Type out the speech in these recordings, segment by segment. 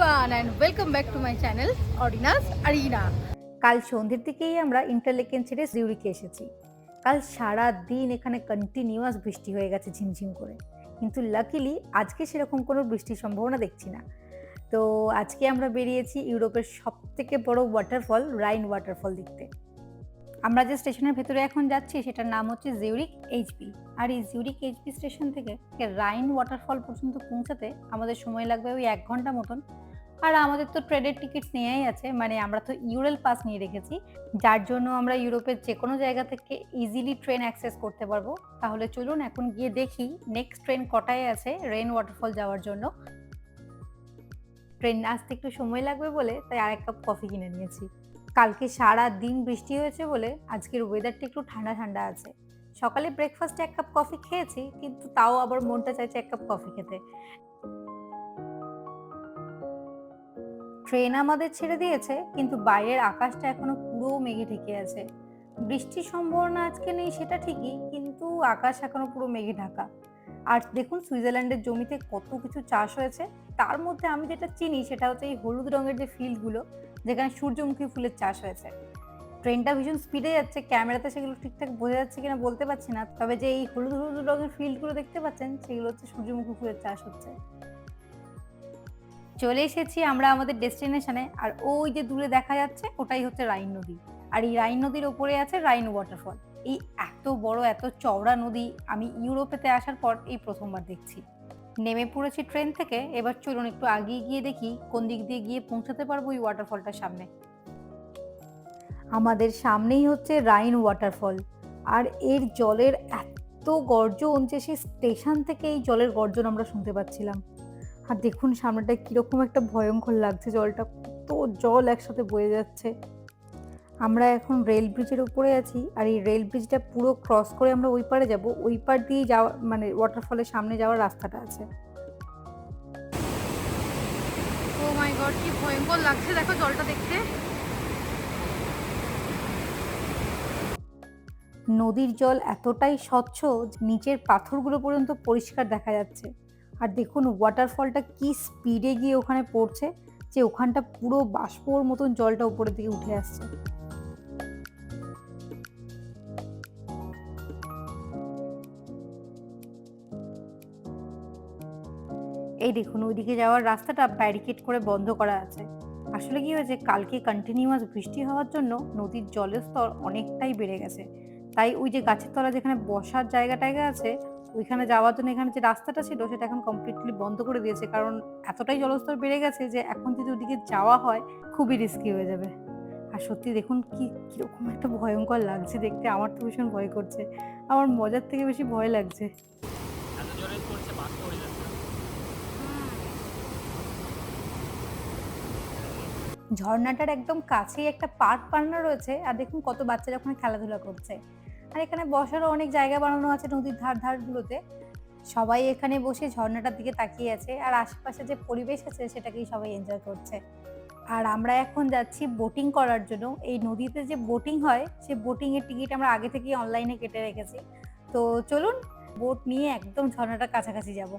everyone and welcome back to my channel Ordina's Arena। কাল সন্ধ্যের দিকেই আমরা ইন্টারলেকেন ছেড়ে জিউরিকে এসেছি। কাল সারা দিন এখানে কন্টিনিউয়াস বৃষ্টি হয়ে গেছে ঝিমঝিম করে, কিন্তু লাকিলি আজকে সেরকম কোনো বৃষ্টির সম্ভাবনা দেখছি না। তো আজকে আমরা বেরিয়েছি ইউরোপের সবথেকে বড় ওয়াটারফল রাইন ওয়াটারফল দেখতে। আমরা যে স্টেশনের ভেতরে এখন যাচ্ছি সেটার নাম হচ্ছে জিউরিক এইচপি। আর এই জিউরিক এইচপি স্টেশন থেকে রাইন ওয়াটারফল পর্যন্ত পৌঁছাতে আমাদের সময় লাগবে ওই 1 ঘন্টা মতন। আর আমাদের তো ট্রেনের টিকিটস নেওয়াই আছে, মানে আমরা তো ইউরেল পাস নিয়ে রেখেছি, যার জন্য আমরা ইউরোপের যে কোনো জায়গা থেকে ইজিলি ট্রেন অ্যাক্সেস করতে পারবো। তাহলে চলুন এখন গিয়ে দেখি নেক্সট ট্রেন কটায় আছে রেইন ওয়াটারফল যাওয়ার জন্য। ট্রেন আসতে একটু সময় লাগবে বলে তাই আরেক কাপ কফি কিনে নিয়েছি। কালকে সারা দিন বৃষ্টি হয়েছে বলে আজকের ওয়েদারটা একটু ঠান্ডা ঠান্ডা আছে। সকালে ব্রেকফাস্টে 1 কাপ কফি খেয়েছি, কিন্তু তাও আবার মনটা চাইছে 1 কাপ কফি খেতে। ট্রেন আমাদের ছেড়ে দিয়েছে, কিন্তু বাইরের আকাশটা এখনো পুরো মেঘে ঢেকে আছে। বৃষ্টির সম্ভাবনা আজকে নেই সেটা ঠিকই, কিন্তু আকাশ এখনো পুরো মেঘে ঢাকা। আর দেখুন সুইজারল্যান্ডের জমিতে কত কিছু চাষ হয়েছে। তার মধ্যে আমি যেটা চিনি সেটা হচ্ছে এই হলুদ রঙের যে ফিল্ডগুলো, যেখানে সূর্যমুখী ফুলের চাষ হয়েছে। ট্রেনটা ভীষণ স্পিডে যাচ্ছে, ক্যামেরাতে সেগুলো ঠিকঠাক বোঝা যাচ্ছে কিনা বলতে পারছি না, তবে যে এই হলুদ হলুদ রঙের ফিল্ডগুলো দেখতে পাচ্ছেন সেগুলো হচ্ছে সূর্যমুখী ফুলের চাষ হচ্ছে। চলে এসেছি আমরা আমাদের ডেস্টিনেশনে, আর ওই যে দূরে দেখা যাচ্ছে ওটাই হচ্ছে রাইন নদী। আর এই রাইন নদীর ওপরে আছে রাইন ওয়াটারফল। এই এত বড় এত চওড়া নদী আমি ইউরোপেতে আসার পর এই প্রথমবার দেখছি। নেমে পড়েছি ট্রেন থেকে, এবার চলুন একটু আগিয়ে গিয়ে দেখি কোন দিক দিয়ে গিয়ে পৌঁছাতে পারবো এই ওয়াটারফলটার সামনে। আমাদের সামনেই হচ্ছে রাইন ওয়াটারফল, আর এর জলের এত গর্জন যে সেই স্টেশন থেকে এই জলের গর্জন আমরা শুনতে পাচ্ছিলাম। আর দেখুন সামনেটা কিরকম একটা ভয়ঙ্কর লাগছে, জলটা কত জল একসাথে বয়ে যাচ্ছে। আমরা এখন রেল ব্রিজের উপরে আছি, আর এই রেল ব্রিজটা পুরো ক্রস করে আমরা ওই পারে যাব। ওই পার দিয়ে যাওয়া মানে ওয়াটারফলের সামনে যাওয়ার রাস্তাটা আছে। ও মাই গড, কি ভয়ঙ্কর লাগছে দেখো জলটা দেখতে। নদীর জল এতটাই স্বচ্ছ নিচের পাথরগুলো পর্যন্ত পরিষ্কার দেখা যাচ্ছে। আর দেখুন ওয়াটারফলটা কি স্পিডে গিয়ে ওখানে পড়ছে, যে ওখানটা পুরো বাষ্পর মতন জলটা উপরের দিকে উঠে আসছে। এই দেখুন ওইদিকে যাওয়ার রাস্তাটা ব্যারিকেড করে বন্ধ করা আছে। আসলে কি হয়েছে, কালকে কন্টিনিউয়াস বৃষ্টি হওয়ার জন্য নদীর জলের স্তর অনেকটাই বেড়ে গেছে। তাই ওই যে গাছের তলা যেখানে বসার জায়গা টায়গা আছে, ওইখানে যাওয়ার জন্য এখানে যে রাস্তাটা ছিল সেটা এখন কমপ্লিটলি বন্ধ করে দিয়েছে, কারণ এতটাই জলস্তর বেড়ে গেছে যে এখন যদি ওদিকে যাওয়া হয় খুবই রিস্কি হয়ে যাবে। আর সত্যি দেখুন কিরকম একটা ভয়ঙ্কর লাগছে দেখতে, আমার তো ভীষণ ভয় করছে। আমার মজার থেকে বেশি ভয় লাগছে। ঝর্ণাটার একদম কাছেই একটা পার্ক বানানো রয়েছে, আর দেখুন কত বাচ্চারা ওখানে খেলাধুলা করছে। আর এখানে বসারও অনেক জায়গা বানানো আছে নদীর ধারগুলোতে। সবাই এখানে বসে ঝর্ণাটার দিকে তাকিয়ে আছে, আর আশেপাশে যে পরিবেশ আছে সেটাকেই সবাই এনজয় করছে। আর আমরা এখন যাচ্ছি বোটিং করার জন্য। এই নদীতে যে বোটিং হয় সেই বোটিং এর টিকিট আমরা আগে থেকেই অনলাইনে কেটে রেখেছি। তো চলুন বোট নিয়ে একদম ঝর্ণাটার কাছাকাছি যাব।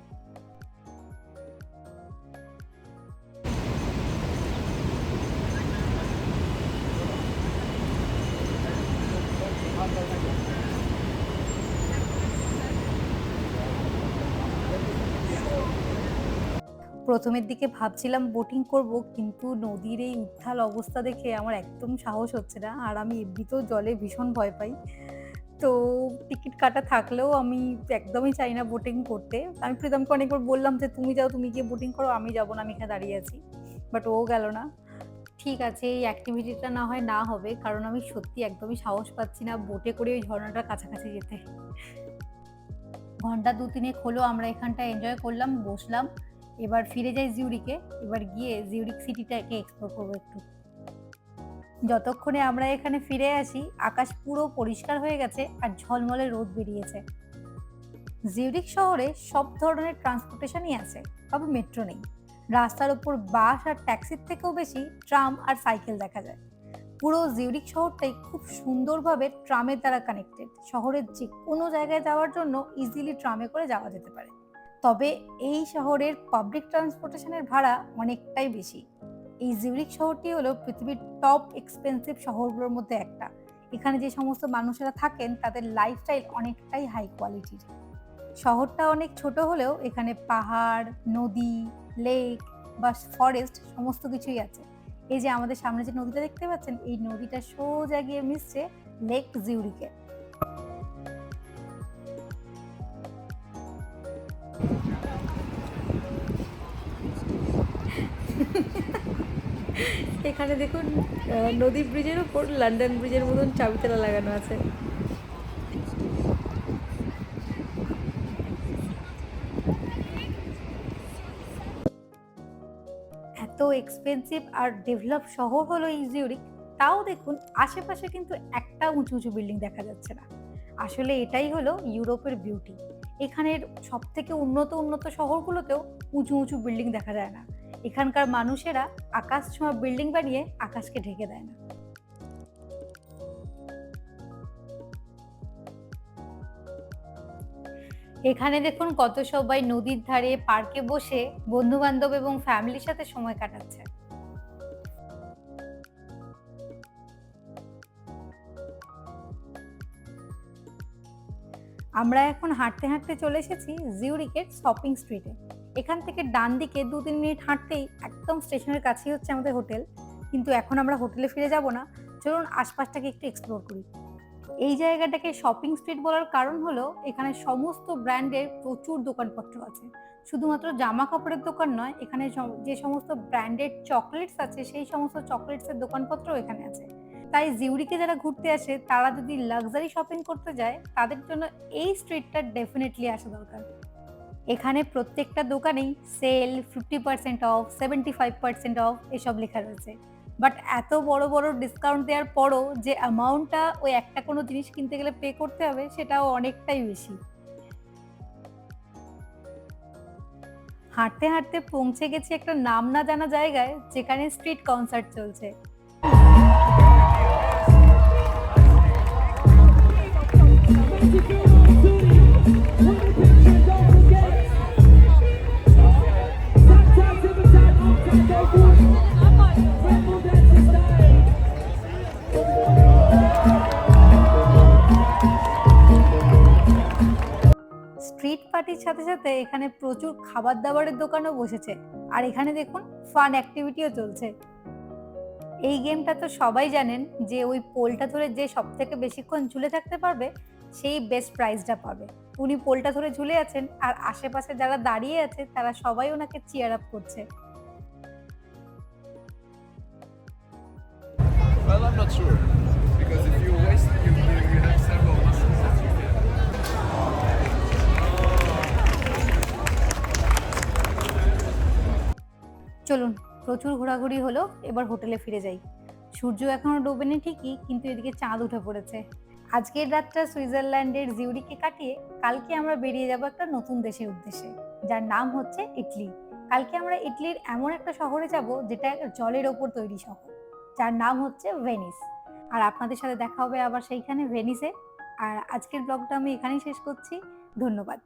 প্রথমের দিকে ভাবছিলাম বোটিং করব, কিন্তু নদীর এই উত্তাল অবস্থা দেখে আমার একদম সাহস হচ্ছে না, আর আমি এমনিতেও জলে ভীষণ ভয় পাই। তো টিকিট কাটা থাকলেও আমি একদমই চাই না বোটিং করতে। আমি প্রীতমকে অনেকবার বললাম যে তুমি যাও, তুমি গিয়ে বোটিং করো, আমি যাব না, আমি এখানে দাঁড়িয়ে আছি। বাট ও গেল না। ঠিক আছে এই অ্যাক্টিভিটিটা না হয় না হবে, কারণ আমি সত্যি একদমই সাহস পাচ্ছি না বোটে করে ওই ঝর্ণাটার কাছাকাছি যেতে। ঘন্টা ২-৩ হলো আমরা এখানটা এনজয় করলাম, বসলাম। এবার ফিরে যাই জিউরিকে। এবার গিয়ে জিউরিক সিটিটাকে এক্সপ্লোর করবো একটু। যতক্ষণে আমরা এখানে ফিরে আসি আকাশ পুরো পরিষ্কার হয়ে গেছে আর ঝলমলে রোদ বেরিয়েছে। জিউরিক শহরে সব ধরনের ট্রান্সপোর্টেশনই আছে, তবে মেট্রো নেই। রাস্তার ওপর বাস আর ট্যাক্সির থেকেও বেশি ট্রাম আর সাইকেল দেখা যায়। পুরো জিউরিক শহরটাই খুব সুন্দরভাবে ট্রামের দ্বারা কানেক্টেড। শহরের যে কোনো জায়গায় যাওয়ার জন্য ইজিলি ট্রামে করে যাওয়া যেতে পারে। তবে এই শহরের পাবলিক ট্রান্সপোর্টেশনের ভাড়া অনেকটাই বেশি। এই জিউরিক শহরটি হলো পৃথিবীর টপ এক্সপেন্সিভ শহরগুলোর মধ্যে একটা। এখানে যে সমস্ত মানুষেরা থাকেন তাদের লাইফস্টাইল অনেকটাই হাই কোয়ালিটির। শহরটা অনেক ছোট হলেও এখানে পাহাড়, নদী, লেক বা ফরেস্ট সমস্ত কিছুই আছে। এই যে আমাদের সামনে যে নদীটা দেখতে পাচ্ছেন, এই নদীটা সোজা গিয়ে মিশছে লেক জিউরিকে। এখানে দেখুন নদী ব্রিজের উপর লন্ডন ব্রিজের মতন চাবিতালা লাগানো আছে। এত এক্সপেন্সিভ আর ডেভেলপ শহর হলো এই জিউরিক, তাও দেখুন আশেপাশে কিন্তু একটা উঁচু উঁচু বিল্ডিং দেখা যাচ্ছে না। আসলে এটাই হলো ইউরোপের বিউটি। এখানের সব থেকে উন্নত উন্নত শহরগুলোতেও উঁচু উঁচু বিল্ডিং দেখা যায় না। এখানকার মানুষেরা আকাশ ছোঁয়া বিল্ডিং বানিয়ে আকাশকে ঢেকে দেয় না। এখানে দেখুন কত সবাই নদীর ধারে পার্কে বসে বন্ধু বান্ধব এবং ফ্যামিলির সাথে সময় কাটাচ্ছে। আমরা এখন হাঁটতে হাঁটতে চলে এসেছি জিউরিকের শপিং স্ট্রিটে। এখান থেকে ডান দিকে 2-3 মিনিট হাঁটতেই একদম স্টেশনের কাছেই হচ্ছে আমাদের হোটেল। কিন্তু এখন আমরা হোটেলে ফিরে যাব না, চলুন আশপাশটাকে একটু এক্সপ্লোর করি। এই জায়গাটাকে শপিং স্ট্রিট বলার কারণ হলো এখানে সমস্ত ব্র্যান্ডের প্রচুর দোকানপত্র আছে। শুধুমাত্র জামা কাপড়ের দোকান নয়, এখানে যে সমস্ত ব্র্যান্ডেড চকলেটস আছে সেই সমস্ত চকলেটসের দোকানপত্রও এখানে আছে। তাই জিউরিকে যারা ঘুরতে আসে তারা যদি লাক্সারি শপিং করতে যায় তাদের জন্য এই স্ট্রিটটা ডেফিনেটলি আসা দরকার। এখানে প্রত্যেকটা দোকানেই সেল, 50% অফ, 75% অফ এসব লেখা রয়েছে। বাট এত বড় বড় ডিসকাউন্ট দেওয়ার পরও যে অ্যামাউন্টটা ওই একটা কোনো জিনিস কিনতে গেলে পে করতে হবে সেটাও অনেকটাই বেশি। হাঁটতে হাঁটতে পৌঁছে গেছি একটা নাম না জানা জায়গায় যেখানে স্ট্রিট কনসার্ট চলছে। স্ট্রিট পার্টির সাথে সাথে এখানে প্রচুর খাবার দাবারের দোকানও বসেছে। আর এখানে দেখুন ফান অ্যাক্টিভিটিও চলছে। এই গেমটা তো সবাই জানেন যে ওই পোলটা ধরে যে সব থেকে বেশিক্ষণ ঝুলে থাকতে পারবে সেই বেস্ট প্রাইজটা পাবে। উনি পোলটা ধরে ঝুলে আছেন আর আশেপাশে যারা দাঁড়িয়ে আছে তারা সবাই ওনাকে চিয়ার আপ করছে। Well, I'm not sure because if you waste, you have several muscles that you can. চলুন, প্রচুর ঘোরাঘুরি হলো, এবার হোটেলে ফিরে যাই। সূর্য এখনো ডোবেনি ঠিকই, কিন্তু এদিকে চাঁদ উঠে পড়েছে। আজকের রাতটা সুইজারল্যান্ডের জিউরিকে কাটিয়ে কালকে আমরা বেরিয়ে যাব একটা নতুন দেশের উদ্দেশ্যে, যার নাম হচ্ছে ইটলি। কালকে আমরা ইটলির এমন একটা শহরে যাব যেটা জলের ওপর তৈরি শহর, যার নাম হচ্ছে ভেনিস। আর আপনাদের সাথে দেখা হবে আবার সেইখানে ভেনিসে। আর আজকের ব্লগটা আমি এখানেই শেষ করছি। ধন্যবাদ।